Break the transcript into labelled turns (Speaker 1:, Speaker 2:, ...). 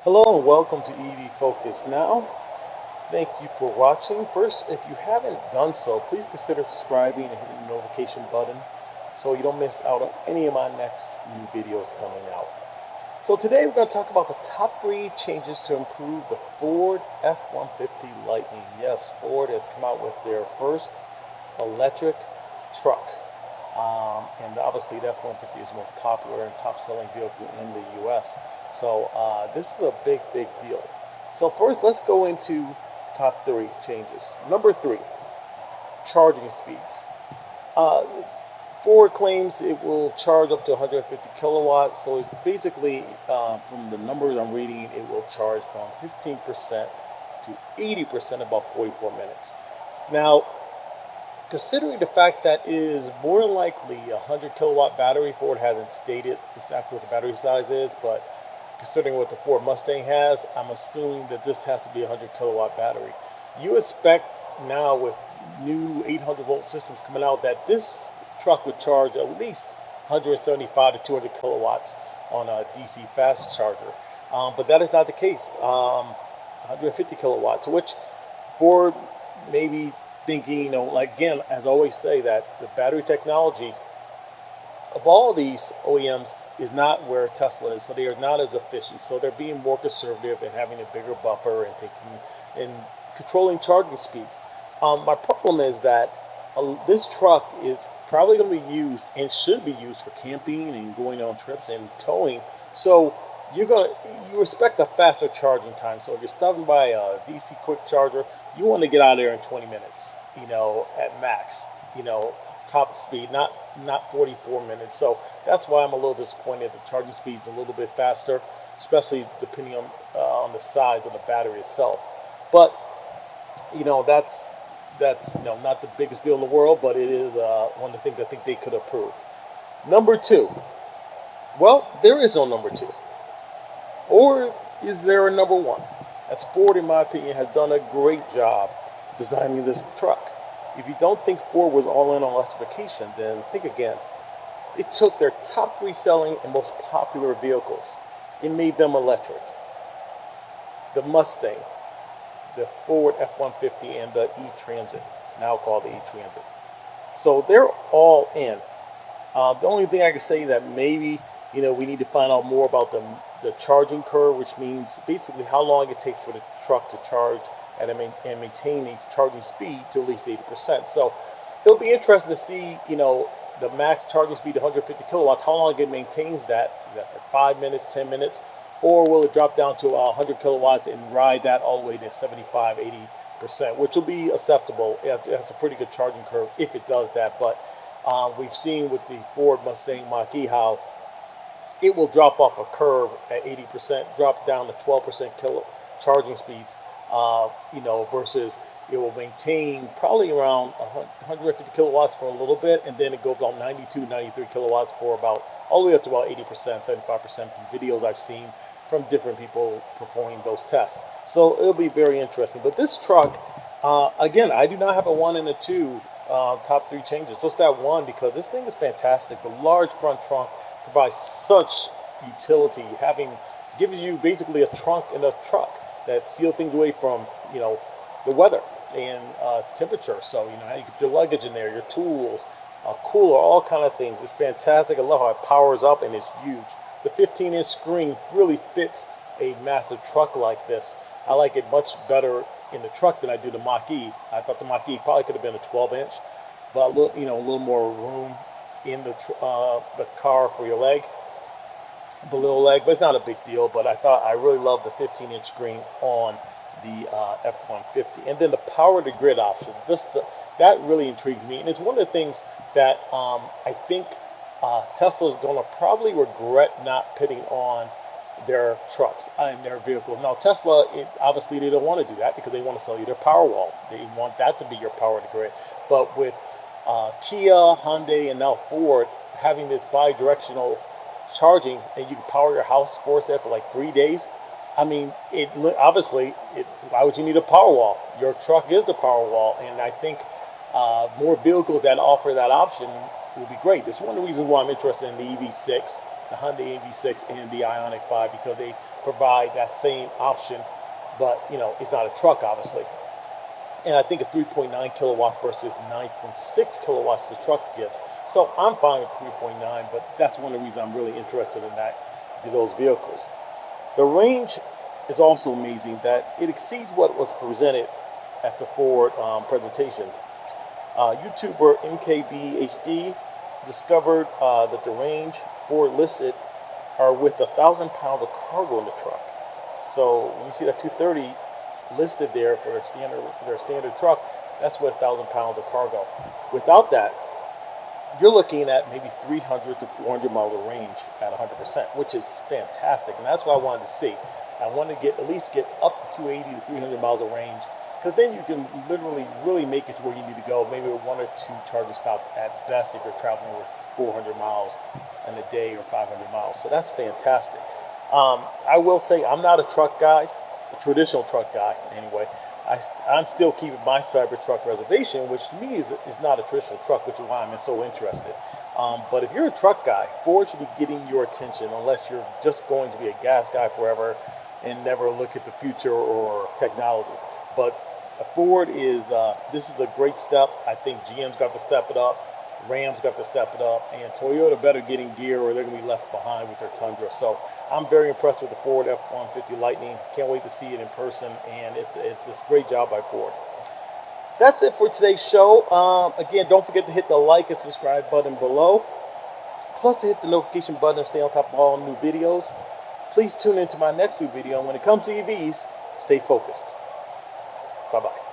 Speaker 1: Hello and welcome to EV Focus Now. Thank you for watching. First, if you haven't done so, please consider subscribing and hitting the notification button so you don't miss out on any of my next new videos coming out. So today we're going to talk about the top 3 changes to improve the Ford F-150 Lightning. Yes, Ford has come out with their first electric truck. And obviously the F-150 is the most popular and top-selling vehicle in the U.S. So this is a big, big deal. So first, let's go into top 3 changes. Number 3, charging speeds. Uh, Ford claims it will charge up to 150 kilowatts. So it basically, from the numbers I'm reading, it will charge from 15% to 80% in about 44 minutes. Now, considering the fact that it is more likely a 100 kilowatt battery, Ford hasn't stated exactly what the battery size is, but considering what the Ford Mustang has, I'm assuming that this has to be a 100 kilowatt battery. You expect now with new 800 volt systems coming out that this truck would charge at least 175 to 200 kilowatts on a DC fast charger. But that is not the case. 150 kilowatts, which Ford maybe thinking, like again, as I always say, that the battery technology of all these OEMs is not where Tesla is, so they are not as efficient. So they're being more conservative and having a bigger buffer and taking and controlling charging speeds. My problem is that this truck is probably going to be used and should be used for camping and going on trips and towing. So you expect a faster charging time. So if you're stopping by a DC quick charger, you want to get out of there in 20 minutes, at max, top speed, not 44 minutes. So that's why I'm a little disappointed. The charging speed is a little bit faster, especially depending on the size of the battery itself. But that's not the biggest deal in the world, but it is one of the things I think they could improve. Number 2. Well, there is no number 2. Or is there a number 1? As Ford, in my opinion, has done a great job designing this truck. If you don't think Ford was all in on electrification, then think again. It took their top 3 selling and most popular vehicles and made them electric. The Mustang, the Ford F-150, and the E-Transit, now called the E-Transit. So they're all in. The only thing I can say that maybe we need to find out more about the charging curve, which means basically how long it takes for the truck to charge and maintain a charging speed to at least 80%. So it'll be interesting to see, the max charging speed, 150 kilowatts, how long it maintains that. Is that for 5 minutes, 10 minutes, or will it drop down to 100 kilowatts and ride that all the way to 75, 80%, which will be acceptable. It's a pretty good charging curve if it does that. But we've seen with the Ford Mustang Mach-E how it will drop off a curve at 80%, drop down to 12% charging speeds, versus it will maintain probably around 150 kilowatts for a little bit, and then it goes about 92, 93 kilowatts for about all the way up to about 80%, 75% from videos I've seen from different people performing those tests. So it'll be very interesting. But this truck, again, I do not have a 1 and a 2 top 3 changes. Just that 1 because this thing is fantastic. The large front trunk provides such utility, gives you basically a trunk in a truck that seal things away from the weather and temperature. So you put your luggage in there, your tools, cooler, all kind of things. It's fantastic. I love how it powers up and it's huge. The 15-inch screen really fits a massive truck like this. I like it much better in the truck than I do the Mach-E. I thought the Mach-E probably could have been a 12-inch, but a little more room in the car for your leg, below leg, but it's not a big deal. But I really love the 15-inch screen on the F-150, and then the power to grid option. That really intrigues me, and it's one of the things that I think Tesla is going to probably regret not putting on their trucks and their vehicles. Now, Tesla, obviously, they don't want to do that because they want to sell you their Powerwall. They want that to be your power to grid. But with Kia, Hyundai, and now Ford having this bi-directional charging, and you can power your house for like 3 days. I mean, why would you need a Powerwall? Your truck is the Powerwall, and I think more vehicles that offer that option will be great. It's one of the reasons why I'm interested in the EV6 the Hyundai AV6 and the Ioniq 5 because they provide that same option, but it's not a truck, obviously. And I think it's 3.9 kilowatts versus 9.6 kilowatts the truck gives. So I'm fine with 3.9, but that's one of the reasons I'm really interested in those vehicles. The range is also amazing that it exceeds what was presented at the Ford presentation. YouTuber MKBHD discovered that the range Ford listed are with 1,000 pounds of cargo in the truck. So when you see that 230 listed there for their standard truck, that's with 1,000 pounds of cargo. Without that, you're looking at maybe 300 to 400 miles of range at 100%, which is fantastic. And that's what I wanted to see. I wanted to at least get up to 280 to 300 miles of range, because then you can literally really make it to where you need to go, maybe with 1 or 2 charging stops at best if you're traveling with 400 miles in a day or 500 miles. So that's fantastic. I will say I'm not a truck guy, a traditional truck guy anyway. I'm still keeping my Cybertruck reservation, which to me is not a traditional truck, which is why I'm so interested. But if you're a truck guy, Ford should be getting your attention, unless you're just going to be a gas guy forever and never look at the future or technology. But Ford this is a great step. I think GM's got to step it up. Ram's got to step it up, and Toyota better get in gear or they're going to be left behind with their Tundra. So I'm very impressed with the Ford F-150 Lightning. Can't wait to see it in person, and it's a great job by Ford. That's it for today's show. Again, don't forget to hit the like and subscribe button below. Plus to hit the notification button and stay on top of all new videos. Please tune into my next new video. And when it comes to EVs, stay focused. Bye-bye.